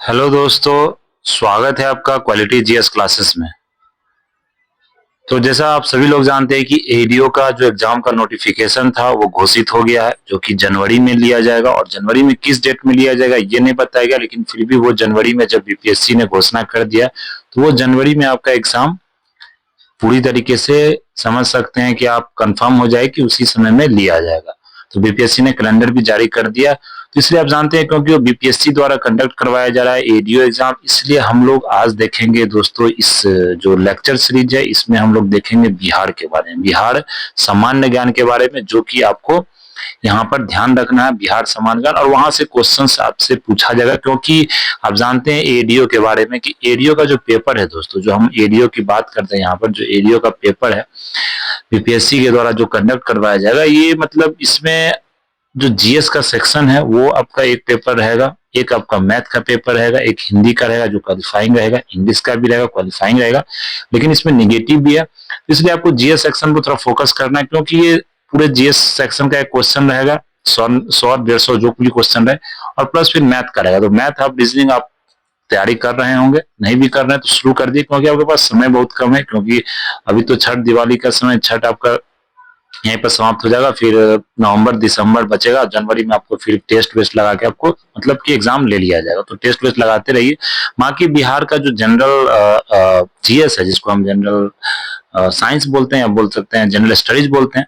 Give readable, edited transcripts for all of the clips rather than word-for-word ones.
Hello दोस्तों, स्वागत है आपका क्वालिटी जीएस क्लासेस में। तो जैसा आप सभी लोग जानते हैं कि एडीओ का जो एग्जाम का नोटिफिकेशन था वो घोषित हो गया है, जो कि जनवरी में लिया जाएगा। और जनवरी में किस डेट में लिया जाएगा ये नहीं बताया गया, लेकिन फिर भी वो जनवरी में जब बीपीएससी ने घोषणा कर दिया तो वो जनवरी में आपका एग्जाम पूरी तरीके से समझ सकते हैं कि आप कंफर्म हो जाए कि उसी समय में लिया जाएगा। तो बीपीएससी ने कैलेंडर भी जारी कर दिया। तो इसलिए आप जानते हैं क्योंकि वो बीपीएससी द्वारा कंडक्ट करवाया जा रहा है एडीओ एग्जाम, इसलिए हम लोग आज देखेंगे दोस्तों इस जो लेक्चर सीरीज है इसमें हम लोग देखेंगे बिहार के बारे में, बिहार सामान्य ज्ञान के बारे में, जो कि आपको यहाँ पर ध्यान रखना है बिहार सामान्य ज्ञान। और वहां से क्वेश्चंस आपसे पूछा जाएगा, क्योंकि आप जानते हैं एडीओ के बारे में कि एडीओ का जो पेपर है दोस्तों, जो हम एडीओ की बात करते हैं यहाँ पर, जो एडीओ का पेपर है बीपीएससी के द्वारा जो कंडक्ट करवाया जाएगा, ये मतलब इसमें जो जीएस का सेक्शन है वो आपका एक पेपर रहेगा, एक आपका मैथ का पेपर रहेगा, एक हिंदी का रहेगा जो क्वालिफाइंग रहेगा, इंग्लिश का भी रहेगा क्वालिफाइंग रहेगा, लेकिन इसमें निगेटिव भी है। इसलिए आपको जीएस सेक्शन को थोड़ा फोकस करना है, क्योंकि ये पूरे जीएस सेक्शन का एक क्वेश्चन रहेगा, 100-150 जो भी क्वेश्चन रहे, और प्लस फिर मैथ का रहेगा। तो मैथ आप रीजनिंग आप तैयारी कर रहे होंगे, नहीं भी कर रहे हैं तो शुरू कर दिए, क्योंकि आपके पास समय बहुत कम है। क्योंकि अभी तो छठ दिवाली का समय, छठ आपका यहीं पर समाप्त हो जाएगा, फिर नवंबर दिसंबर बचेगा, जनवरी में आपको फिर टेस्ट वेस्ट लगा के आपको मतलब कि एग्जाम ले लिया जाएगा। तो टेस्ट वेस्ट लगाते रहिए। बाकी बिहार का जो जनरल जीएस है, जिसको हम जनरल साइंस बोलते हैं या बोल सकते हैं जनरल स्टडीज बोलते हैं,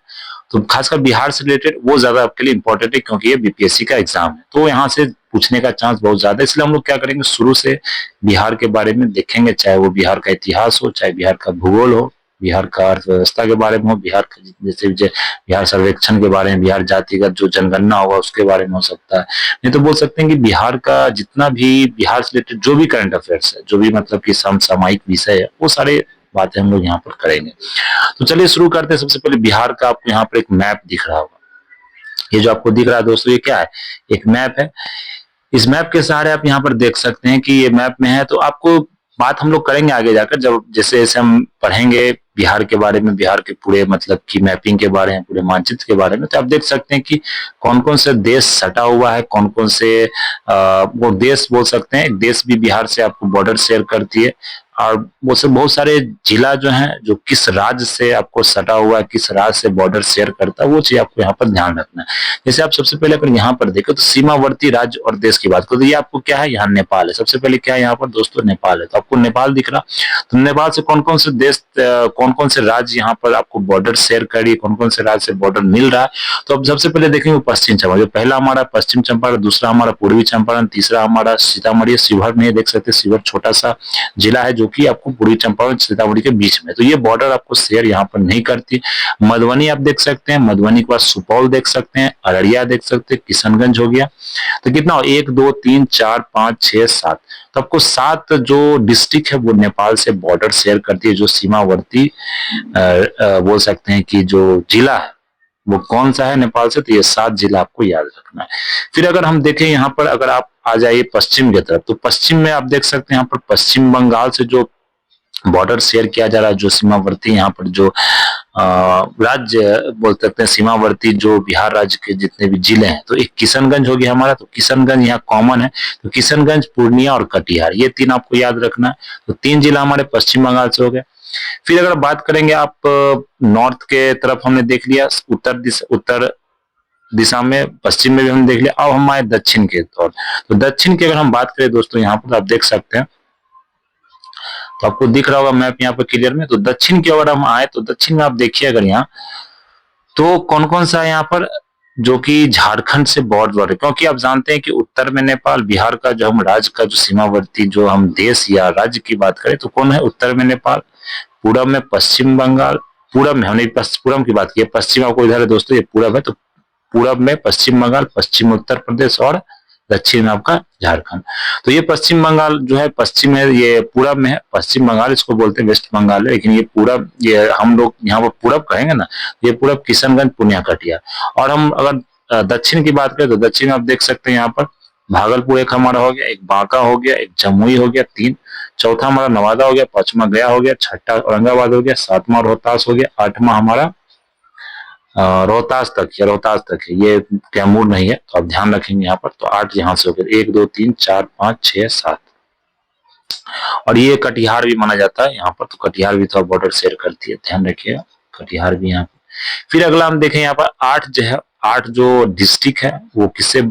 तो खासकर बिहार से रिलेटेड वो ज्यादा आपके लिए इंपॉर्टेंट है, क्योंकि ये बीपीएससी का एग्जाम है तो यहाँ से पूछने का चांस बहुत ज्यादा है। इसलिए हम लोग क्या करेंगे, शुरू से बिहार के बारे में देखेंगे, चाहे वो बिहार का इतिहास हो, चाहे बिहार का भूगोल हो, बिहार का अर्थव्यवस्था के बारे में हो, बिहार का जैसे बिहार सर्वेक्षण के बारे में, बिहार जातिगत जो जनगणना होगा उसके बारे में हो सकता है। नहीं तो बोल सकते हैं कि बिहार का जितना भी बिहार से रिलेटेड जो भी करंट अफेयर्स है, जो भी मतलब कि समसामयिक विषय है, वो सारे बातें हम लोग यहाँ पर करेंगे। तो चलिए शुरू करते हैं। सबसे पहले बिहार का आपको यहाँ पर एक मैप दिख रहा होगा, ये जो आपको दिख रहा है दोस्तों, ये क्या है, एक मैप है। इस मैप के सहारे आप यहाँ पर देख सकते हैं कि ये मैप में है। तो आपको बात हम लोग करेंगे आगे जाकर, जब जैसे जैसे हम पढ़ेंगे बिहार के बारे में, बिहार के पूरे मतलब की मैपिंग के बारे में, पूरे मानचित्र के बारे में, तो आप देख सकते हैं कि कौन कौन से देश सटा हुआ है, कौन कौन से वो देश बोल सकते हैं। एक देश भी बिहार से आपको बॉर्डर शेयर करती है, और वो सब बहुत सारे जिला जो हैं, जो किस राज्य से आपको सटा हुआ है, किस राज्य से बॉर्डर शेयर करता है, वो चीज आपको यहाँ पर ध्यान रखना है। जैसे आप सबसे पहले अगर यहाँ पर देखें तो सीमावर्ती राज्य और देश की बात करो, तो ये आपको क्या है, यहाँ नेपाल है। सबसे पहले क्या है यहाँ पर दोस्तों, नेपाल है। तो आपको नेपाल दिख रहा, तो नेपाल से कौन कौन से देश, कौन कौन से राज्य यहाँ पर आपको बॉर्डर शेयर करिए, कौन कौन से राज्य से बॉर्डर मिल रहा है। तो अब सबसे पहले देखेंगे पश्चिम चंपारण, जो पहला हमारा पश्चिम चंपारण, दूसरा हमारा पूर्वी चंपारण, तीसरा हमारा सीतामढ़ी। शिवहर में देख सकते हैं, शिवहर छोटा सा जिला है जो कि आपको पूर्वी चंपारण सीतामढ़ी के बीच में, तो ये बॉर्डर आपको शेयर यहाँ पर नहीं करती। मधुबनी आप देख सकते हैं, मधुबनी के बाद सुपौल देख सकते हैं, अररिया देख सकते हैं, किशनगंज हो गया। तो कितना हो, 1 2 3 4 5 6 7, तो आपको 7 जो डिस्ट्रिक्ट है वो नेपाल से बॉर्डर शेयर करती है। जो सीमावर्ती बोल सकते हैं कि जो जिला है वो कौन सा है नेपाल से, तो ये 7 जिला आपको याद रखना है। फिर अगर हम देखें यहाँ पर, अगर आप आ जाइए पश्चिम की तरफ, तो पश्चिम में आप देख सकते हैं यहाँ पर पश्चिम बंगाल से जो बॉर्डर शेयर किया जा रहा है, जो सीमावर्ती यहाँ पर जो राज्य बोल सकते हैं, सीमावर्ती जो बिहार राज्य के जितने भी जिले हैं, तो एक किशनगंज हो गया हमारा। तो किशनगंज यहाँ कॉमन है, तो किशनगंज, पूर्णिया और कटिहार, ये 3 आपको याद रखना है। तो 3 जिला हमारे पश्चिम बंगाल से हो गए। फिर अगर बात करेंगे आप नॉर्थ के तरफ, हमने देख लिया उत्तर दिशा में, पश्चिम में भी हमने देख लिया। अब हम आए दक्षिण के तौर, तो दक्षिण की अगर हम बात करें दोस्तों, यहाँ पर आप देख सकते हैं, तो आपको दिख रहा होगा मैप यहाँ पर क्लियर में। तो दक्षिण की अगर हम आए तो दक्षिण में आप देखिए अगर यहाँ, तो कौन कौन सा है यहाँ पर, जो कि झारखंड से बॉर्डर है। क्योंकि आप जानते हैं कि उत्तर में नेपाल, बिहार का जो हम राज्य का जो सीमावर्ती जो हम देश या राज्य की बात करें तो कौन है, उत्तर में नेपाल, पूरब में पश्चिम बंगाल, पूरब में हमने पूरब की बात की है, पश्चिम आपको इधर है दोस्तों, ये पूरब है। तो पूरब में पश्चिम बंगाल, पश्चिम उत्तर प्रदेश और दक्षिण में आपका झारखंड। तो ये पश्चिम बंगाल जो है पश्चिम है, ये पूरब में है। पश्चिम बंगाल इसको बोलते हैं, वेस्ट बंगाल है, लेकिन ये पूरब, ये हम लोग यहाँ पर पूरब कहेंगे ना, ये पूरब किशनगंज, पूर्णिया, कटिहार। और हम अगर दक्षिण की बात करें तो दक्षिण में आप देख सकते हैं यहाँ पर भागलपुर एक हमारा हो गया, एक बांका हो गया, एक जमुई हो गया, 3, चौथा हमारा नवादा हो गया, 5वां गया हो गया, 6ठा औरंगाबाद हो गया, 7वां रोहतास हो गया, 8वां हमारा रोहतास तक है, ये कैमूर नहीं है, तो आप ध्यान रखेंगे यहाँ पर। तो 8 यहाँ से हो गए, 1 2 3 4 5 6 7, और ये कटिहार भी माना जाता है यहाँ पर, तो कटिहार भी थोड़ा बॉर्डर शेयर करती है, ध्यान रखिएगा, कटिहार भी यहाँ पे। फिर अगला हम देखें यहाँ पर 8 जो है, 8 जो डिस्ट्रिक्ट है वो किससे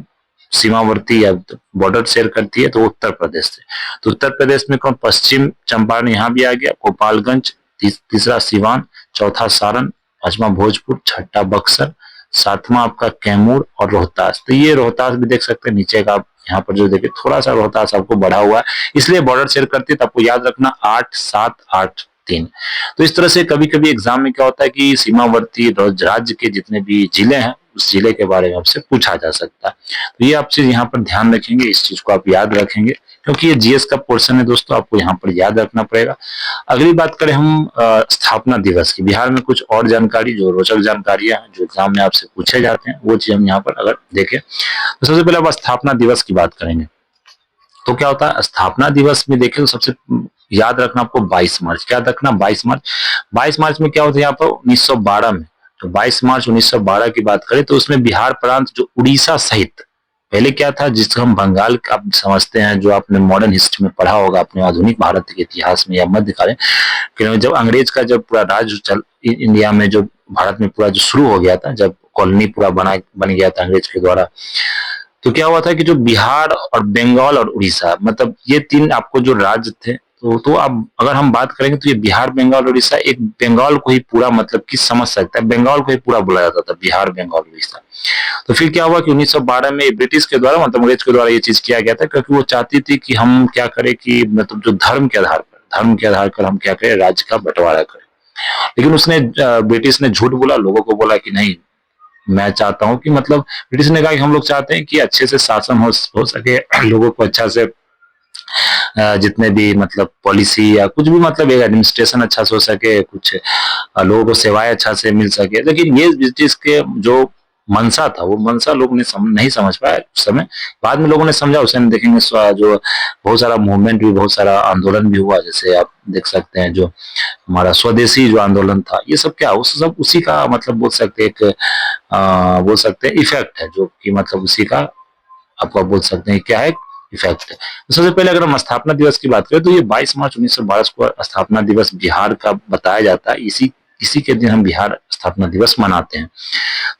सीमावर्ती या बॉर्डर शेयर करती है, तो उत्तर प्रदेश से। तो उत्तर प्रदेश में कौन, पश्चिम चंपारण यहाँ भी आ गया, गोपालगंज, तीसरा सिवान, चौथा सारण, पांचवा भोजपुर, छठा बक्सर, सातवां आपका कैमूर और रोहतास। तो ये रोहतास भी देख सकते हैं नीचे का, आप यहाँ पर जो देखिए थोड़ा सा रोहतास आपको बढ़ा हुआ है, इसलिए बॉर्डर शेयर करती है। तो आपको याद रखना 8, 7, 8, 3। तो इस तरह से कभी कभी एग्जाम में क्या होता है कि सीमावर्ती राज्य के जितने भी जिले हैं उस जिले के बारे में आपसे पूछा जा सकता है। तो ये आप चीज यहाँ पर ध्यान रखेंगे, इस चीज को आप याद रखेंगे, क्योंकि ये जीएस का पोर्शन है दोस्तों, आपको यहाँ पर याद रखना पड़ेगा। अगली बात करें हम स्थापना दिवस की। बिहार में कुछ और जानकारी, जो रोचक जानकारियां हैं जो एग्जाम में आपसे पूछे जाते हैं, वो चीज हम यहाँ पर अगर देखें तो सबसे पहले आप स्थापना दिवस की बात करेंगे। तो क्या होता है स्थापना दिवस में, देखें तो सबसे याद रखना आपको 22 मार्च, क्या रखना 22 मार्च। 22 मार्च में क्या होता है यहाँ पर 1912 में, तो 22 मार्च 1912 की बात करें तो उसमें बिहार प्रांत जो उड़ीसा सहित, पहले क्या था जिसको हम बंगाल का आप समझते हैं, जो आपने मॉडर्न हिस्ट्री में पढ़ा होगा अपने आधुनिक भारत के इतिहास में या मध्यकालीन, जब अंग्रेज का जब पूरा राज इंडिया में, जो भारत में पूरा जो शुरू हो गया था, जब कॉलोनी पूरा बन गया था अंग्रेज के द्वारा, तो क्या हुआ था कि जो बिहार और बंगाल और उड़ीसा, मतलब ये 3 आपको जो राज्य थे, तो अब अगर हम बात करेंगे तो ये बिहार, बंगाल, उड़ीसा, एक बंगाल को ही पूरा मतलब कि समझ सकता है, बंगाल को ही पूरा बोला जाता था, बिहार, बंगाल, उड़ीसा। तो फिर क्या हुआ कि 1912 में ब्रिटिश के द्वारा, मतलब अंग्रेज के द्वारा ये चीज किया गया था, क्योंकि वो चाहती थी कि हम क्या करें कि मतलब जो धर्म के आधार पर हम क्या करें, राज्य का बंटवारा करें। लेकिन उसने ब्रिटिश ने झूठ बोला, लोगों को बोला कि नहीं, मैं चाहता हूं कि, मतलब ब्रिटिश ने कहा कि हम लोग चाहते हैं कि अच्छे से शासन हो सके, लोगों को अच्छा से जितने भी मतलब पॉलिसी या कुछ भी मतलब एक एडमिनिस्ट्रेशन अच्छा से हो सके, कुछ लोगों को सेवाएं अच्छा से मिल सके। लेकिन ये ब्रिटिश के जो मंशा था, वो मंशा लोग ने नहीं समझ पाया उस समय। बाद में लोगों ने समझा, उसे हम देखेंगे जो बहुत सारा मूवमेंट भी, बहुत सारा आंदोलन भी हुआ, जैसे आप देख सकते हैं जो हमारा स्वदेशी जो आंदोलन था, ये सब क्या सब उसी का मतलब बोल सकते हैं बोल सकते हैं इफेक्ट है, जो कि मतलब उसी का आपको बोल सकते हैं क्या है, इफेक्ट है। तो सबसे पहले अगर हम स्थापना दिवस की बात करें तो ये 22 मार्च 1912 को स्थापना दिवस बिहार का बताया जाता है। इसी के दिन हम बिहार स्थापना दिवस मनाते हैं।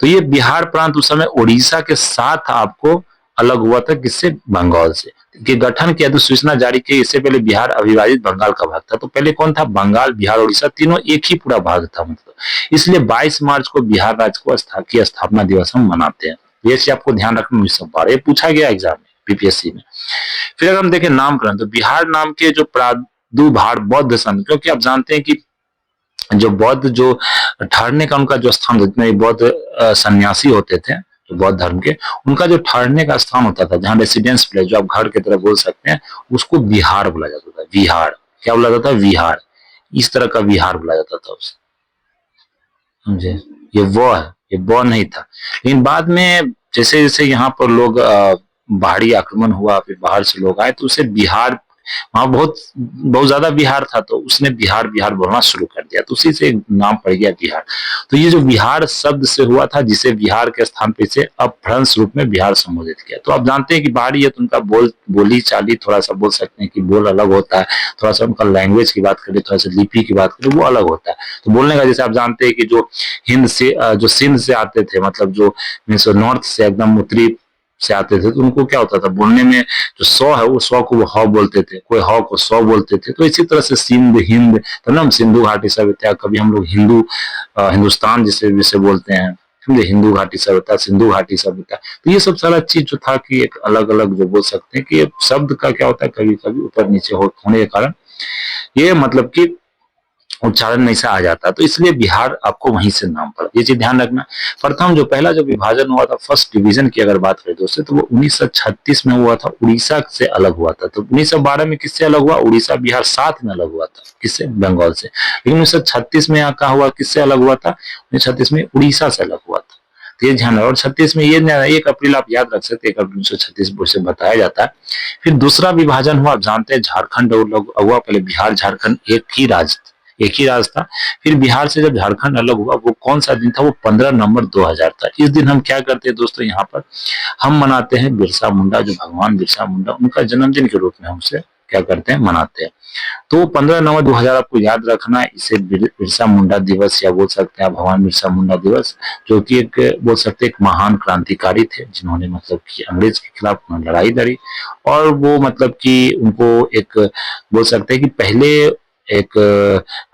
तो ये बिहार प्रांत उस समय उड़ीसा के साथ आपको अलग हुआ था, किससे, बंगाल से, कि गठन की अधिसूचना जारी की। इससे पहले बिहार अविभाजित बंगाल का भाग था। तो पहले कौन था, बंगाल, बिहार, उड़ीसा तीनों एक ही पूरा भाग था, मतलब इसलिए 22 मार्च को बिहार राज्य को स्थापना दिवस हम मनाते हैं। ये चीज आपको ध्यान रखना, 1912 ये पूछा गया एग्जाम में, बीपीएससी में। फिर अगर हम देखें नामकरण, तो बिहार नाम के जो प्रादुर्भाव बौद्ध संत, क्योंकि आप जानते हैं कि जो बौद्ध जो ठहरने का उनका जो स्थान, जितने बौद्ध सन्यासी होते थे जो बौद्ध धर्म के, उनका जो ठहरने का स्थान होता था, जहाँ रेसिडेंस प्लेस, जो आप घर की तरह बोल सकते हैं, उसको विहार बोला जाता था। विहार क्या बोला जाता था, विहार, इस तरह का विहार बोला जाता था उसे, समझे। ये वो है, ये वो नहीं था। लेकिन बाद में जैसे जैसे यहाँ पर लोग बाहरी आक्रमण हुआ, फिर बाहर से लोग आए, तो उसे बिहार, वहां बहुत बहुत ज्यादा बिहार था, तो उसने बिहार बिहार बोलना शुरू कर दिया, तो उसी से नाम पड़ गया बिहार। तो ये जो बिहार शब्द से हुआ था, जिसे बिहार के स्थान पे से अपभ्रंश रूप में बिहार संबोधित किया। तो आप जानते हैं कि बाहरी है तो उनका बोली चाली थोड़ा सा बोल सकते हैं कि बोल अलग होता है, थोड़ा सा उनका लैंग्वेज की बात करें, थोड़ा सा लिपि की बात करें, वो अलग होता है। तो बोलने का, जैसे आप जानते हैं कि जो हिंद से जो सिंध से आते थे, मतलब जो नॉर्थ से एकदम उत्तरी से आते थे, तो उनको क्या होता था बोलने में, जो सौ है वो सौ को वो हौ बोलते थे, कोई हौ को सौ बोलते थे। तो इसी तरह से सिंध, हिंद, तो ना हम सिंधु घाटी सभ्यता, कभी हम लोग हिंदुस्तान जिसे बोलते हैं, समझे, हिंदू घाटी सभ्यता, सिंधु घाटी सभ्यता। तो ये सब सारा चीज जो था कि एक अलग अलग जो बोल सकते हैं कि शब्द का क्या होता है, कभी कभी ऊपर नीचे होने के कारण ये मतलब कि उच्चारण नहीं से आ जाता, तो इसलिए बिहार आपको वहीं से नाम पड़ा। ये चीज ध्यान रखना। प्रथम जो पहला जो विभाजन हुआ था, फर्स्ट डिवीजन की अगर बात करें दोस्तों, तो वो 1936 में हुआ था, उड़ीसा से अलग हुआ था। तो 1912 में किससे अलग हुआ, उड़ीसा बिहार साथ में अलग हुआ था, किससे, बंगाल से। लेकिन 1936 में यहाँ कहा हुआ, किससे अलग हुआ था, 1936 में उड़ीसा से अलग हुआ था। तो ये ध्यान, और 36 में ये 1 अप्रैल आप याद रख सकते हैं, 1 अप्रैल 1936 से बताया जाता है। फिर दूसरा विभाजन हुआ, आप जानते हैं झारखंड हुआ, पहले बिहार झारखंड एक ही राज था। फिर बिहार से जब झारखंड अलग हुआ, वो कौन सा दिन था, वो 15 नवंबर 2000 था। इस दिन हम क्या करते हैं दोस्तों, यहाँ पर हम मनाते हैं बिरसा मुंडा, जो भगवान बिरसा मुंडा, उनका जन्मदिन के रूप में हम उसे क्या करते हैं, मनाते हैं। तो 15 नवंबर 2000 आपको याद रखना है। इसे बिरसा मुंडा दिवस या बोल सकते हैं भगवान बिरसा मुंडा दिवस, जो कि एक बोल सकते हैं एक महान क्रांतिकारी थे, जिन्होंने मतलब कि अंग्रेज के खिलाफ लड़ाई लड़ी। और वो मतलब कि उनको एक बोल सकते हैं कि पहले एक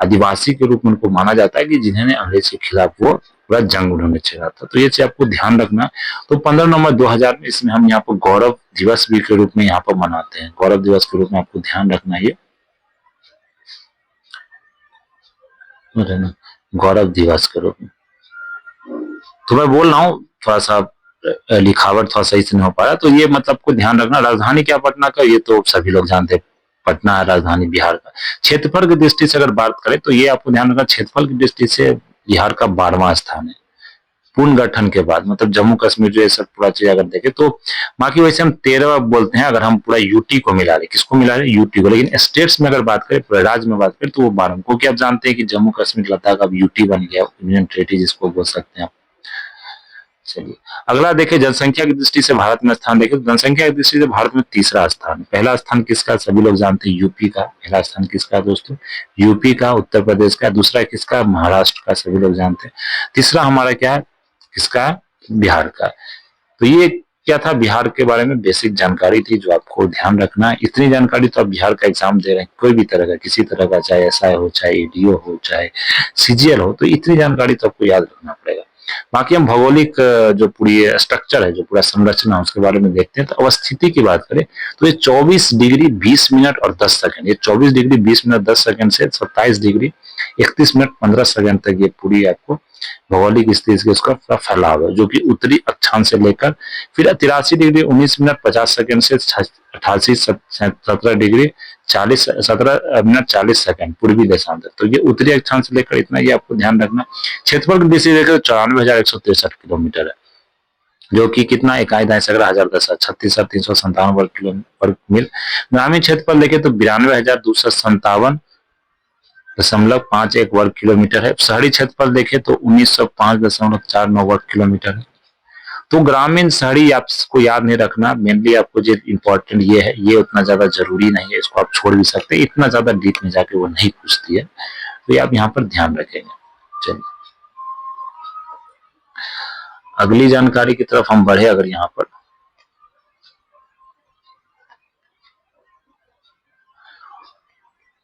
आदिवासी के रूप में उनको माना जाता है कि जिन्होंने अंग्रेज के खिलाफ वो पूरा जंग उन्होंने छेड़ा था। तो ये चीज आपको ध्यान रखना। तो 15 नवंबर 2000 में इसमें हम यहाँ पर गौरव दिवस भी के रूप में यहाँ पर मनाते हैं। गौरव दिवस के रूप में आपको ध्यान रखना ये गौरव दिवस के रूप में। तो मैं बोल रहा हूँ थोड़ा सा लिखावट थोड़ा सही से नहीं हो पा रहा, तो ये मतलब को ध्यान रखना। राजधानी क्या पटना का, ये तो सभी लोग जानते हैं, पटना है राजधानी बिहार का। क्षेत्रफल की दृष्टि से अगर बात करें तो ये आपको ध्यान रखना, क्षेत्रफल की दृष्टि से बिहार का 12वां स्थान है पूर्ण गठन के बाद। मतलब जम्मू कश्मीर जो है सब पूरा चीज अगर देखें तो बाकी वैसे हम 13 बोलते हैं अगर हम पूरा यूटी को मिला रहे। किसको मिला रहे, यूटी को। लेकिन स्टेट्स में अगर बात करें, पूरे राज्य में बात करें तो वो 12, क्योंकि आप जानते हैं कि जम्मू कश्मीर लद्दाख अब यूटी बन गया, यूनियन टेरिटरी जिसको बोल सकते हैं आप। चलिए अगला देखें, जनसंख्या की दृष्टि से भारत में स्थान देखें तो जनसंख्या की दृष्टि से भारत में तीसरा स्थान। पहला स्थान किसका, सभी लोग जानते हैं यूपी का। पहला स्थान किसका दोस्तों, यूपी का, उत्तर प्रदेश का। दूसरा किसका, महाराष्ट्र का, सभी लोग जानते हैं। तीसरा हमारा क्या है, किसका, बिहार का। तो ये क्या था, बिहार के बारे में बेसिक जानकारी थी जो आपको ध्यान रखना है। इतनी जानकारी तो आप बिहार का एग्जाम दे रहे हैं, कोई भी तरह का, किसी तरह का, चाहे एसआई हो, चाहे ईडीओ हो, चाहे सीजीएल हो, तो इतनी जानकारी तो आपको याद रखना पड़ेगा। बाकी हम भौगोलिक जो पूरी स्ट्रक्चर है, जो पूरा संरचना है, उसके बारे में देखते हैं। तो अवस्थिति की बात करें तो ये 24 डिग्री 20 मिनट और 10 सेकंड, ये 24 डिग्री 20 मिनट 10 सेकंड से 27 डिग्री 31 मिनट 15 सेकंड तक ये पूरी आपको भौगोलिक स्थिति से उसका पूरा फैलाव है, जो कि उत्तरी अक्षांश से लेकर फिर 83 डिग्री 19 मिनट 50 सेकंड से 88 17 डिग्री 17 मिनट 40 सेकंड पूर्वी देशांतर। तो ये उत्तरी अक्षांश से लेकर इतना, ये आपको ध्यान रखना। क्षेत्रफल की दृष्टि से देखकर 94,163 किलोमीटर है, जो कि कितना, इकाई दाएं 11,010 36,357 वर्ग मील। ग्रामीण क्षेत्रफल देखें तो 92,257.51 वर्ग किलोमीटर है। शहरी क्षेत्रफल देखें तो 1905.49 वर्ग किलोमीटर है। तो ग्रामीण शहरी आपको याद नहीं रखना, मेनली आपको जो इम्पोर्टेंट ये है, ये उतना ज्यादा जरूरी नहीं है, इसको आप छोड़ भी सकते हैं, इतना ज्यादा डीप में जाके वो नहीं पूछती है, तो ये आप यहाँ पर ध्यान रखेंगे। चलिए अगली जानकारी की तरफ हम बढ़े। अगर यहाँ पर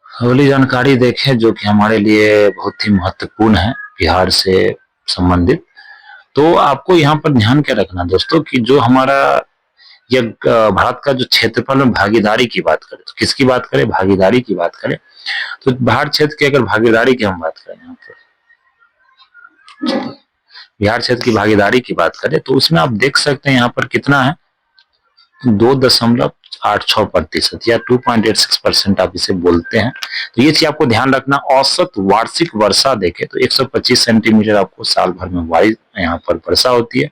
अगली जानकारी देखें जो कि हमारे लिए बहुत ही महत्वपूर्ण है बिहार से संबंधित, तो आपको यहाँ पर ध्यान क्या रखना दोस्तों कि जो हमारा ये भारत का जो क्षेत्रफल में भागीदारी की बात करें, तो किसकी बात करें, भागीदारी की बात करें, तो भारत क्षेत्र की अगर भागीदारी की हम बात करें, यहाँ पर बिहार क्षेत्र की भागीदारी की बात करें तो उसमें आप देख सकते हैं यहाँ पर कितना है, 2.86% या 2.86% आप इसे बोलते हैं। तो ये चीज आपको ध्यान रखना। औसत वार्षिक वर्षा देखें तो 125 सेंटीमीटर आपको साल भर में यहाँ पर वर्षा होती है।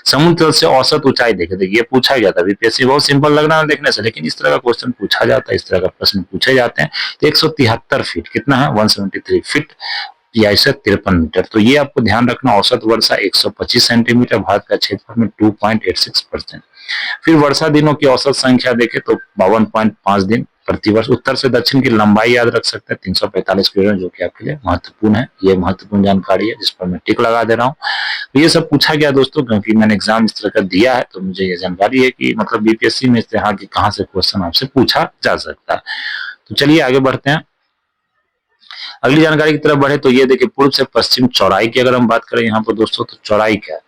समुद्र तल से औसत ऊंचाई देखे, देखिए ये पूछा गया था बीपीएससी, बहुत सिंपल लग रहा है देखने से, लेकिन इस तरह का क्वेश्चन पूछा जाता है, इस तरह का प्रश्न पूछे जाते हैं। तो 173 फीट कितना है, 173 फीट या 53 मीटर। तो ये आपको ध्यान रखना। औसत वर्षा 125 सेंटीमीटर, भारत का क्षेत्रफल में 2.86%। फिर वर्षा दिनों की औसत संख्या देखें तो 52.5 दिन प्रतिवर्ष। उत्तर से दक्षिण की लंबाई याद रख सकते हैं 345 किलोमीटर, जो कि आपके लिए महत्वपूर्ण है। ये महत्वपूर्ण जानकारी है जिस पर मैं टिक लगा दे रहा हूँ। तो ये सब पूछा गया दोस्तों, क्योंकि मैंने एग्जाम इस तरह का दिया है, तो मुझे ये जानकारी है कि मतलब बीपीएससी में इस तरह की कहाँ से क्वेश्चन आपसे पूछा जा सकता है। तो चलिए आगे बढ़ते हैं, अगली जानकारी की तरफ बढ़े। तो ये देखिए पूर्व से पश्चिम चौड़ाई की अगर हम बात करें यहाँ पर दोस्तों, तो चौड़ाई क्या है,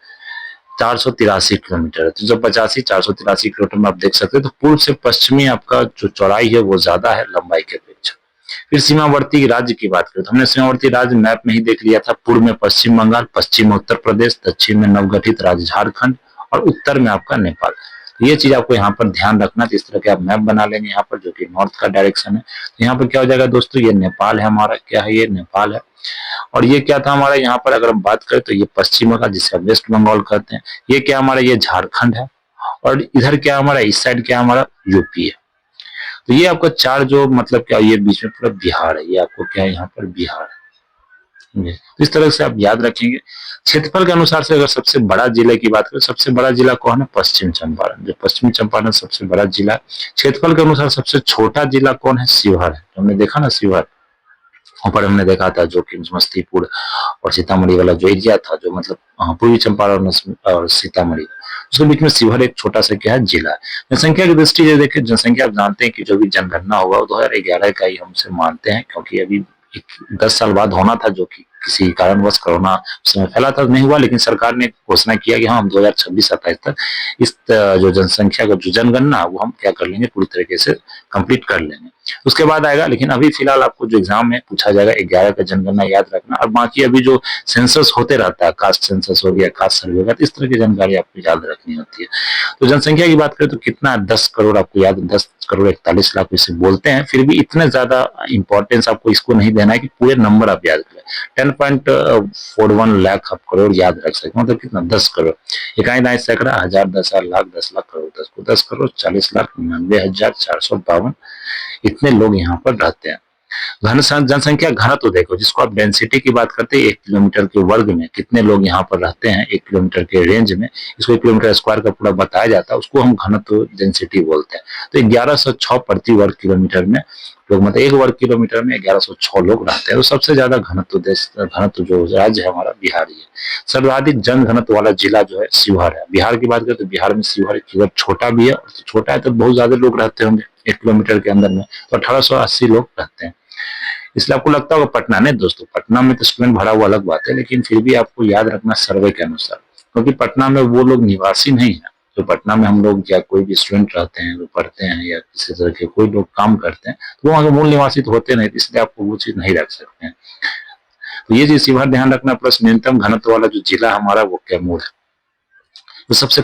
483 किलोमीटर है। 385 483 किलोमीटर में आप देख सकते हैं। तो पूर्व से पश्चिमी आपका जो चौड़ाई है वो ज्यादा है लंबाई के अपेक्षा। फिर सीमावर्ती राज्य की बात करें तो हमने सीमावर्ती राज्य मैप में ही देख लिया था। पूर्व में पश्चिम बंगाल, पश्चिम में उत्तर प्रदेश, दक्षिण में नवगठित राज्य झारखंड और उत्तर में आपका नेपाल। ये चीज आपको यहाँ पर ध्यान रखना। तो इस तरह के आप मैप बना लेंगे यहाँ पर, जो कि नॉर्थ का डायरेक्शन है। तो यहाँ पर क्या हो जाएगा दोस्तों, ये नेपाल है हमारा, क्या है ये नेपाल है। और ये क्या था हमारा, यहाँ पर अगर हम बात करें तो ये पश्चिम का, जिसे वेस्ट बंगाल कहते हैं। ये क्या हमारा, ये झारखंड है। और इधर क्या हमारा, इस साइड क्या हमारा, यूपी है। तो ये आपका चार जो मतलब क्या, ये बीच में पूरा बिहार है, ये आपको क्या है यहाँ पर बिहार है। तो इस तरह से आप याद रखेंगे। क्षेत्रफल के अनुसार से अगर सबसे बड़ा जिले की बात करें, सबसे बड़ा जिला कौन है? पश्चिम चंपारण। जो पश्चिमी चंपारण सबसे बड़ा जिला। क्षेत्रफल के अनुसार सबसे छोटा जिला कौन है? शिवहर है। हमने देखा ना शिवहर, ऊपर हमने देखा था जो कि समस्तीपुर और सीतामढ़ी वाला जो एरिया था, जो मतलब पूर्वी चंपारण और सीतामढ़ी, उसके बीच में शिवहर एक छोटा सा क्या है? जिला है। जनसंख्या की दृष्टि से देखें, जनसंख्या आप जानते हैं कि जो भी जनगणना होगा वो 2011 का ही हमसे मानते हैं, क्योंकि अभी 10 साल बाद होना था, जो कि किसी कारणवश कोरोना समय फैला था, नहीं हुआ। लेकिन सरकार ने घोषणा किया कि हाँ, हम 2026-27 तक इस जो जनसंख्या का जो जनगणना वो हम क्या कर लेंगे, पूरी तरीके से कंप्लीट कर लेंगे। उसके बाद आएगा, लेकिन अभी फिलहाल आपको जो एग्जाम में पूछा जाएगा 11 का जनगणना याद रखना, और बाकी अभी जो सेंसस होते रहता है, कास्ट सेंसस हो गया, कास्ट सर्वे हो गया, तो इस तरह की जानकारी आपको याद रखनी होती है। तो जनसंख्या की बात करें तो कितना? 10 करोड़ आपको याद, 10 करोड़ 41 लाख इसे बोलते हैं। फिर भी इतने ज्यादा इंपॉर्टेंस आपको इसको नहीं देना है कि पूरे नंबर आप याद करें। 10.41 लाख आप करोड़ याद रख सकते, मतलब कितना? 10 करोड़। इकाई दाई सैकड़ा, हजार, 10,000, लाख, 10 लाख, करोड़, 10 करोड़ 40,99,452, इतने लोग यहाँ पर रहते हैं। जनसंख्या घनत्व देखो, जिसको आप डेंसिटी की बात करते हैं, 1 किलोमीटर के वर्ग में कितने लोग यहाँ पर रहते हैं, 1 किलोमीटर के रेंज में, इसको 1 किलोमीटर स्क्वायर का पूरा बताया जाता है, उसको हम घनत्व डेंसिटी बोलते हैं। तो 1106 प्रति वर्ग किलोमीटर में लोग, मतलब 1 वर्ग किलोमीटर में 1106 लोग रहते हैं। तो सबसे ज्यादा घनत्व जो राज्य है हमारा, बिहार ही है। सर्वाधिक जन घनत्व वाला जिला जो है शिवहर है। बिहार की बात करें तो बिहार में शिवहर एक छोटा भी है, और छोटा है तो बहुत ज्यादा लोग रहते होंगे 1 किलोमीटर के अंदर में, तो 1880 लोग रहते हैं। इसलिए आपको लगता होगा पटना, नहीं दोस्तों, पटना में तो स्टूडेंट भरा हुआ अलग बात है, लेकिन फिर भी आपको याद रखना सर्वे के अनुसार, क्योंकि पटना में वो लोग निवासी नहीं है जो पटना में हम लोग या कोई भी स्टूडेंट रहते हैं, जो पढ़ते हैं या किसी तरह के कोई लोग काम करते हैं, तो वहाँ के मूल निवासी तो होते नहीं, इसलिए आपको वो चीज नहीं रख सकते हैं। तो ये चीज शिवहर ध्यान रखना। प्लस न्यूनतम घनत्व वाला जो जिला हमारा वो कैमूर है, तो सबसे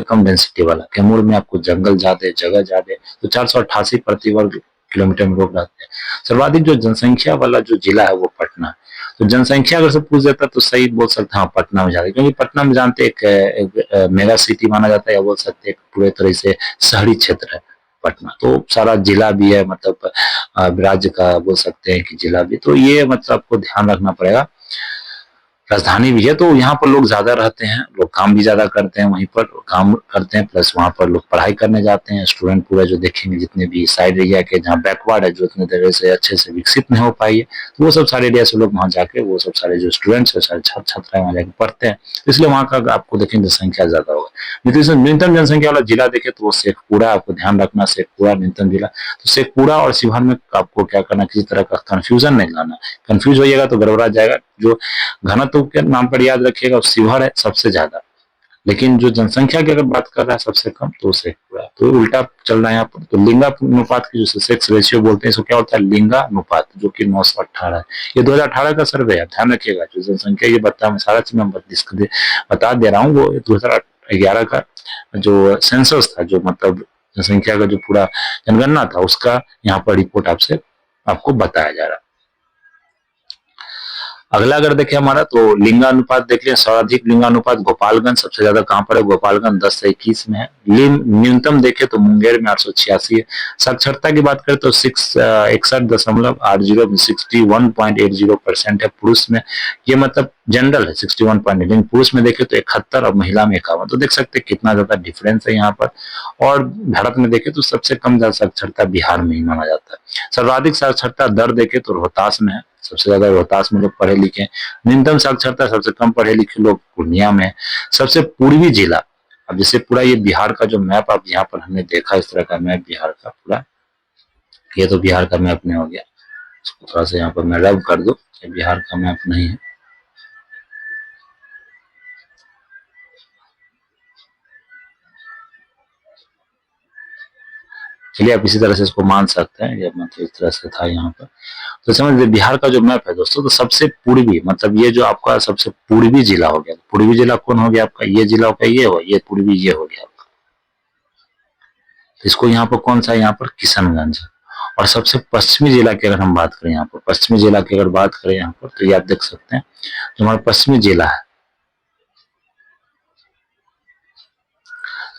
कम डेंसिटी वाला कैमूर में आपको जंगल ज्यादा, जगह ज्यादा, तो 488 प्रति वर्ग किलोमीटर में लोग रहते हैं। सर्वाधिक जो जनसंख्या वाला जो जिला है वो पटना है। तो जनसंख्या अगर से पूछ देता तो सही बोल सकते हैं, हाँ पटना में ज्यादा, क्योंकि पटना में जानते एक मेगा सिटी माना जाता है, या बोल सकते हैं पूरे तरह से शहरी क्षेत्र है पटना। तो सारा जिला भी है, मतलब राज्य का बोल सकते हैं कि जिला भी, तो ये मतलब आपको ध्यान रखना पड़ेगा। राजधानी भी है, तो यहाँ पर लोग ज्यादा रहते हैं, लोग काम भी ज्यादा करते हैं, वहीं पर काम करते हैं, प्लस वहाँ पर लोग पढ़ाई करने जाते हैं। स्टूडेंट पूरा जो देखेंगे, जितने भी साइड एरिया के जहाँ बैकवर्ड है, जो इतने तरह से अच्छे से विकसित नहीं हो पाई है, तो वो सब सारे एरिया से लोग वहाँ जाके, वो सब सारे जो स्टूडेंट्स है, सारे छात्र छात्राएं वहाँ जाके पढ़ते हैं, इसलिए वहाँ का आपको देखेंगे जनसंख्या ज्यादा होगा। न्यूनतम जनसंख्या वाला जिला देखे तो वो शेखपुरा, आपको ध्यान रखना, शेखपुरा न्यूनतम जिला। तो शेखपुरा और शिवहर में आपको क्या करना, किसी तरह का कंफ्यूजन नहीं लाना, कंफ्यूज होइएगा तो गड़बड़ा जाएगा। जो घनत्व के नाम पर याद रखिएगा, शिवहर है सबसे ज्यादा, लेकिन जो जनसंख्या की अगर बात कर रहा है सबसे कम, तो शेखपुरा। तो उल्टा चल रहा है यहाँ पर। तो लिंगानुपात की जो सेक्स रेशियो बोलते हैं, इसको क्या होता है? लिंगानुपात, जो कि 918 है। ये 2018 का सर्वे है, ध्यान रखिएगा। जो जनसंख्या ये मैं सारा चीज मैं बता दे रहा हूँ, वो 2011 का जो सेंसस था, जो मतलब जनसंख्या का जो पूरा जनगणना था, उसका यहाँ पर रिपोर्ट आपको बताया जा रहा है। अगला अगर देखें हमारा, तो लिंगानुपात देख लें। सर्वाधिक लिंगानुपात गोपालगंज, सबसे ज्यादा कहां पर है? गोपालगंज 10 से 21 में है। न्यूनतम देखें तो मुंगेर में 886 है। साक्षरता की बात करें तो 61.80 61.80% है पुरुष में। ये मतलब जनरल है 61 लेकिन पुरुष में देखें तो 71 और महिला में 51। तो देख सकते हैं कितना ज्यादा डिफरेंस है यहाँ पर। और भारत में देखें तो सबसे कम साक्षरता बिहार में ही माना जाता है। सर्वाधिक साक्षरता दर देखें तो रोहतास में है, सबसे ज्यादा रोहतास में लोग पढ़े लिखे हैं। न्यूनतम साक्षरता सबसे कम पढ़े लिखे लोग पूर्णिया में है। सबसे पूर्वी जिला, अब जैसे पूरा ये बिहार का जो मैप आप यहाँ पर हमने देखा, इस तरह का मैप बिहार का पूरा, ये तो बिहार का मैप नहीं हो गया, इसको थोड़ा सा यहाँ पर मैं रब कर दूं, ये बिहार का मैप नहीं है। चलिए आप इसी तरह से इसको मान सकते हैं, ये मतलब इस तरह से था यहाँ पर। तो समझ लीजिए बिहार का जो मैप है दोस्तों, तो सबसे पूर्वी, मतलब ये जो आपका सबसे पूर्वी जिला हो गया। पूर्वी जिला कौन हो गया आपका? ये जिला हो गया, ये हो, ये पूर्वी ये हो गया आपका। तो इसको यहाँ पर कौन सा है? यहाँ पर किशनगंज। और सबसे पश्चिमी जिला की अगर हम बात करें, यहाँ पर पश्चिमी जिला की अगर बात करें यहाँ पर, तो ये आप देख सकते हैं जो हमारा पश्चिमी जिला है,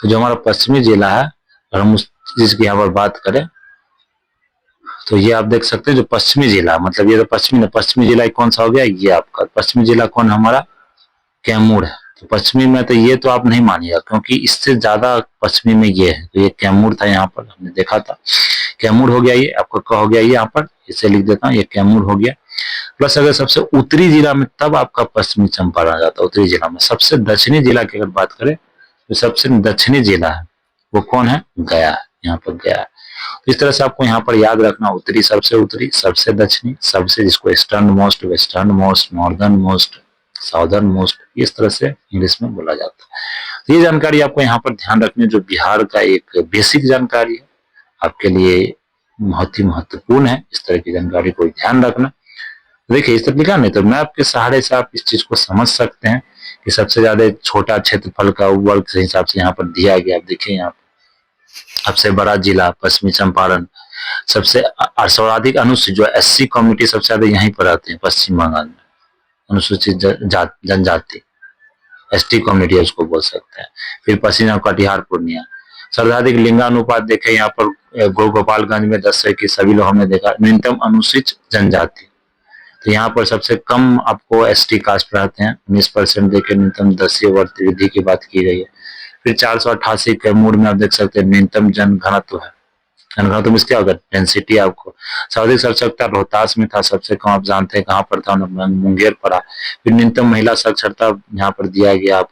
तो जो हमारा पश्चिमी जिला है, अगर हम उस चीज की यहाँ पर बात करें, तो ये आप देख सकते हैं जो पश्चिमी जिला, मतलब ये तो पश्चिमी जिला कौन सा हो गया, ये आपका पश्चिमी जिला कौन हमारा, कैमूर है। तो पश्चिमी में तो ये तो आप नहीं मानिएगा, क्योंकि इससे ज्यादा पश्चिमी में ये है। तो ये कैमूर था, यहाँ पर हमने देखा था, कैमूर हो गया, ये आपका क्या हो गया, ये यहाँ पर इसे लिख देता हूँ, ये कैमूर हो गया। प्लस अगर सबसे उत्तरी जिला में तब आपका पश्चिमी चंपारण आ जाता है। उत्तरी जिला में सबसे दक्षिणी जिला की अगर बात करें तो सबसे दक्षिणी जिला है वो कौन है, गया है, यहाँ पर गया है। तो इस तरह से आपको यहाँ पर याद रखना, उत्तरी, सबसे दक्षिणी, सबसे, जिसको eastern most, western most, northern most, southern most, इस तरह से इंग्लिश में बोला जाता है। तो ये जानकारी आपको यहाँ पर ध्यान रखनी, जो बिहार का एक बेसिक जानकारी है, आपके लिए बहुत ही महत्वपूर्ण है। इस तरह की जानकारी को ध्यान रखना। देखिए इस तरह लिखा नहीं, तो मैप के सहारे से आप इस चीज को समझ सकते हैं कि सबसे ज्यादा छोटा क्षेत्रफल का वर्ग के हिसाब से यहाँ पर दिया गया। आप देखिए यहाँ सबसे बड़ा जिला पश्चिमी चंपारण, सबसे सर्वाधिक अनुसूचित जो एससी कम्युनिटी सबसे ज्यादा यहीं पर आते हैं पश्चिम बंगाल में, अनुसूचित जनजाति, एसटी कम्युनिटी उसको बोल सकते हैं। फिर पश्चिम कटिहार, पूर्णिया। सर्वाधिक लिंगानुपात देखे यहाँ पर गोपालगंज में 10 से की, सभी लोग हमने देखा। न्यूनतम अनुसूचित जनजाति, तो यहाँ पर सबसे कम आपको एसटी कास्ट रहते हैं, 19% देखे। न्यूनतम 10 वर्ष वृद्धि की बात की गई है। फिर 488 कैमूर में आप देख सकते हैं न्यूनतम जनघनत्व है, जनघनत्व में क्या होगा, डेंसिटी आपको। सर्वाधिक साक्षरता रोहतास में था, सबसे कम आप जानते हैं कहाँ पर था, मुंगेर पड़ा। फिर न्यूनतम महिला साक्षरता यहाँ पर दिया गया आप।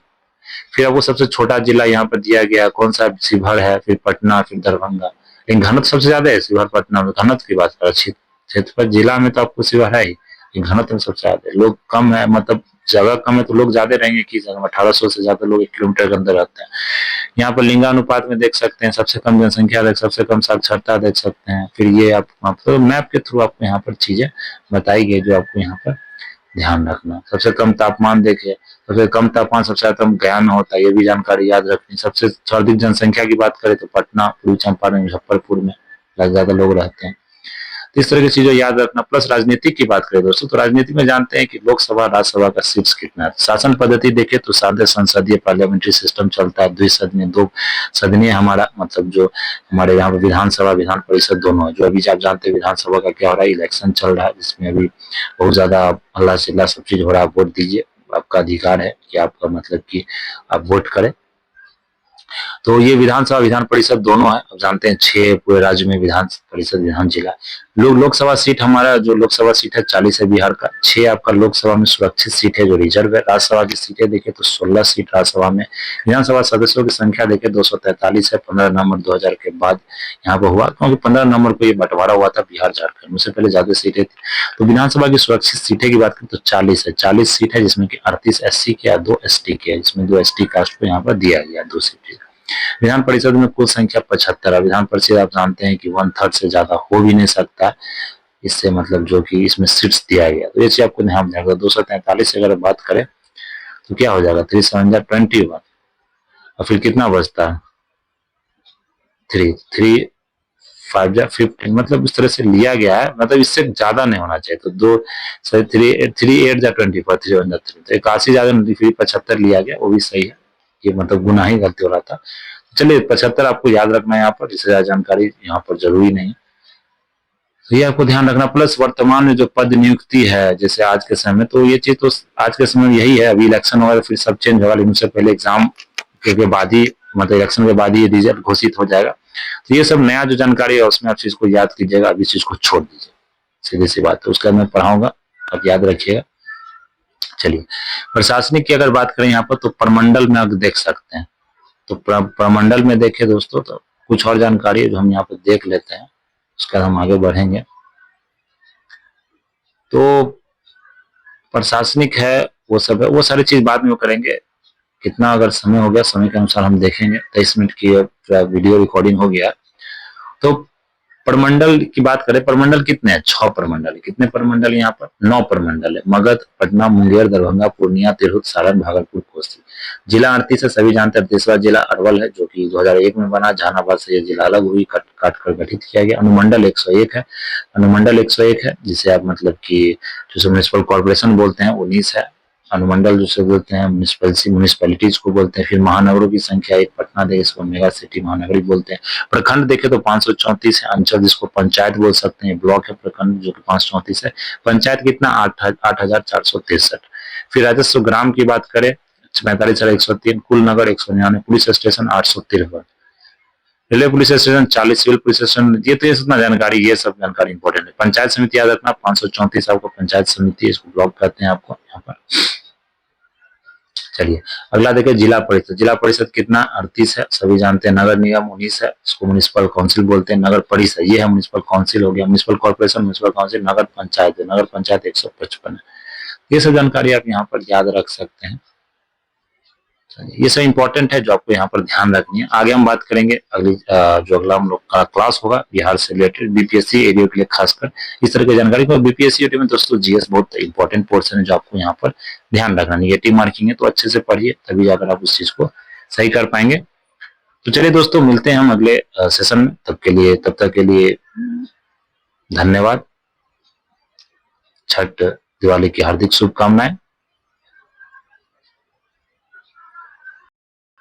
फिर आपको सबसे छोटा जिला यहाँ पर दिया गया कौन सा, शिवहर है, फिर पटना, फिर दरभंगा। लेकिन घनत्व सबसे ज्यादा है शिवहर पटना में। घनत्व की बात करें क्षेत्रफल जिला में तो आपको शिवहर है ही, घनत्व में सबसे ज्यादा है। लोग कम है, मतलब जगह कम है तो लोग ज्यादा रहेंगे कि 1800 से ज्यादा लोग 1 किलोमीटर के अंदर रहते हैं। यहाँ पर लिंगानुपात में देख सकते हैं, सबसे कम जनसंख्या देख, सबसे कम साक्षरता देख सकते हैं। फिर ये आप तो मैप के थ्रू आपको यहाँ पर चीजें बताई गई जो आपको यहाँ पर ध्यान रखना। सबसे कम तापमान देखिए, सबसे कम तापमान सबसे ज्यादा गया में होता है, ये भी जानकारी याद रखनी। सबसे सर्वाधिक जनसंख्या की बात करें तो पटना, पूर्वी चंपारण, मुजफ्फरपुर में ज्यादा लोग रहते हैं। तो इस तरह की चीजें याद रखना। प्लस राजनीति की बात करें दोस्तों, तो राजनीति में जानते हैं कि लोकसभा राज्यसभा का सीट्स कितना है। शासन पद्धति देखें तो सादे संसदीय पार्लियामेंट्री सिस्टम चलता है, द्विसदनीय, 2 सदनीय हमारा, मतलब जो हमारे यहाँ पर विधानसभा विधान परिषद दोनों है। जो अभी आप जानते हैं विधानसभा का क्या हो रहा है, इलेक्शन चल रहा है, जिसमें अभी बहुत ज्यादा हल्ला चिल्ला सब चीज हो रहा है। वोट दीजिए, आपका अधिकार है कि आपका मतलब कि आप वोट करें। तो ये विधानसभा विधान परिषद दोनों है। अब जानते हैं 6 पूरे राज्य में विधान परिषद विधान जिला। लोकसभा सीट हमारा जो लोकसभा सीट है 40 है बिहार का। 6 आपका लोकसभा में सुरक्षित सीट है जो रिजर्व है। राज्यसभा की सीटें देखें तो 16 सीट राज्यसभा में। विधानसभा सदस्यों की संख्या देखें 243 है। 15 नवंबर 2000 के बाद यहाँ पर हुआ, क्योंकि 15 नवंबर को ये बंटवारा हुआ था बिहार झारखंड, उससे पहले ज्यादा सीटें थी। तो विधानसभा की सुरक्षित सीटें की बात करें तो 40 है। 40 सीट है जिसमें की 38 SC के, 2 ST के, जिसमें 2 ST कास्ट को यहाँ पर दिया गया 2 सीटें। विधान परिषद में कुल संख्या 75 है। विधान परिषद आप जानते हैं कि 1/3 से ज्यादा हो भी नहीं सकता, इससे मतलब जो कि इसमें सीट्स दिया गया। तो ये चीज आपको ध्यान रखना। 243 से अगर बात करें तो क्या हो जाएगा, 3 7 21, और फिर कितना बचता है, 3 5 15, मतलब इस तरह से लिया गया है, मतलब इससे ज्यादा नहीं होना चाहिए। तो 2 3 8 24, 3 1 3, तो 81 ज्यादा नहीं, फिर 75 लिया गया, वो भी सही है। ये मतलब गुना ही गलती हो रहा था। चलिए 75 आपको याद रखना है यहाँ पर, इससे ज्यादा जानकारी यहाँ पर जरूरी नहीं। तो ये आपको ध्यान रखना। प्लस वर्तमान में जो पद नियुक्ति है जैसे आज के समय में, तो ये चीज तो आज के समय में यही है। अभी इलेक्शन होगा फिर सब चेंज होगा, लेकिन उससे पहले एग्जाम के बाद ही, मतलब इलेक्शन के बाद ही रिजल्ट घोषित हो जाएगा। तो ये सब नया जो जानकारी है उसमें आप चीज को याद कीजिएगा, अभी चीज को छोड़ दीजिए, सीधी सी बात है। उसका मैं पढ़ाऊंगा, आप याद रखिएगा। चलिए प्रशासनिक की अगर बात करें यहाँ पर, तो प्रमंडल में आप देख सकते हैं। तो प्रमंडल में देखें दोस्तों तो कुछ और जानकारी है जो हम यहाँ पर देख लेते हैं, उसके बाद हम आगे बढ़ेंगे। तो प्रशासनिक है वो सब है, वो सारी चीज बाद में करेंगे। कितना अगर समय हो गया, समय के अनुसार हम देखेंगे। 23 मिनट की वीडियो रिकॉर्डिंग हो गया। तो प्रमंडल की बात करें, प्रमंडल कितने हैं, 6 प्रमंडल। कितने प्रमंडल यहाँ पर, 9 प्रमंडल है। मगध, पटना, मुंगेर, दरभंगा, पूर्णिया, तिरहुत, सारण, भागलपुर, कोसी। जिला 38 है, सभी जानते हैं। 38वां जिला अरवल है जो कि 2001 में बना। जहानाबाद से ये जिला अलग हुई, काट कर गठित किया गया। अनुमंडल 101 है। अनुमंडल 101 है जिसे आप मतलब कि जो म्युनिसिपल कॉर्पोरेशन बोलते हैं 19 है। अनुमंडल जिसे बोलते हैं, म्यूनिसिपैलिटीज को बोलते हैं। फिर महानगरों की संख्या, एक पटना देखे इसको मेगा सिटी महानगरी बोलते हैं। प्रखंड देखे तो 534 है। अंचल जिसको पंचायत बोल सकते हैं, ब्लॉक है प्रखंड जो कि 534 है। पंचायत कितना 8,463। फिर राजस्व ग्राम की बात करें 45,103, कुल नगर 199, police station 853, railway police station 40, civil police station. ये तो ये सब जानकारी, ये सब जानकारी इंपॉर्टेंट है। पंचायत समिति याद रखना 534 आपको पंचायत समिति, इसको ब्लॉक कहते हैं आपको यहाँ पर। चलिए अगला देखिए जिला परिषद। जिला परिषद कितना 38 है, सभी जानते हैं। नगर निगम 19 है, इसको म्युनिसिपल काउंसिल बोलते हैं। नगर परिषद ये है म्युनिसिपल काउंसिल हो गया। म्युनिसिपल कॉर्पोरेशन, म्युनिसिपल काउंसिल, नगर पंचायत है। नगर पंचायत 155 है। ये सब जानकारी आप यहाँ पर याद रख सकते हैं। ये सब इंपॉर्टेंट है जो आपको यहाँ पर ध्यान रखनी है। आगे हम बात करेंगे अगली जो अगला हम लोग का क्लास होगा बिहार से रिलेटेड बीपीएससी एडीओ के लिए खासकर इस तरह की जानकारी को। बीपीएससी एडीओ में दोस्तों जीएस बहुत इंपॉर्टेंट पोर्शन है जो आपको यहाँ पर ध्यान रखना। नेगेटिव मार्किंग है तो अच्छे से पढ़िए, तभी जाकर आप उस चीज को सही कर पाएंगे। तो चलिए दोस्तों मिलते हैं हम अगले सेशन में, तब तक के लिए धन्यवाद। छठ दिवाली की हार्दिक शुभकामनाएं।